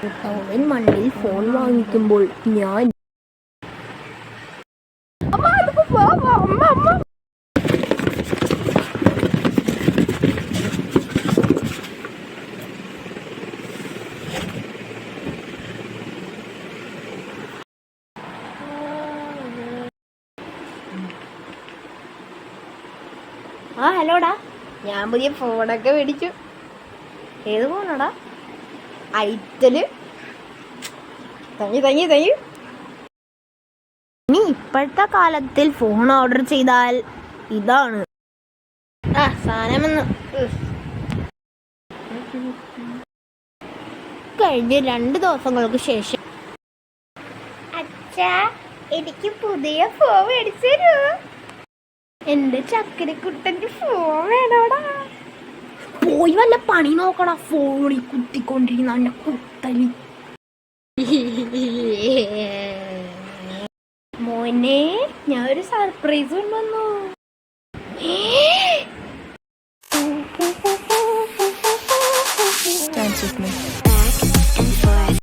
അവൻ മണ്ണിൽ ഫോൺ വാങ്ങിക്കുമ്പോൾ ഞാൻ ഹലോടാ, ഞാൻ പുതിയ ഫോണൊക്കെ മേടിച്ചു. ഏത് ഫോണാടാ? ഐറ്റല്. തങ്ങി ഇനി ഇപ്പോഴത്തെ കാലത്തിൽ ഫോൺ ഓർഡർ ചെയ്താൽ ഇതാണ് സാധനമെന്ന്. കഴിഞ്ഞ് 2 ദിവസങ്ങൾക്ക് ശേഷം അച്ഛാ, എനിക്ക് പുതിയ ഫോൺ മേടിച്ചു തരൂ. എന്റെ ചക്കരക്കുട്ടന്റെ ഫോൺ വേണോടാ. പോയി വല്ല പണി നോക്കടാ, ഫോണിൽ കുത്തിക്കൊണ്ടിരിക്കുന്ന എന്റെ കുത്തലി. മോനെ, ഞാൻ ഒരു സർപ്രൈസ് കൊണ്ടുവന്നു. Dance with me.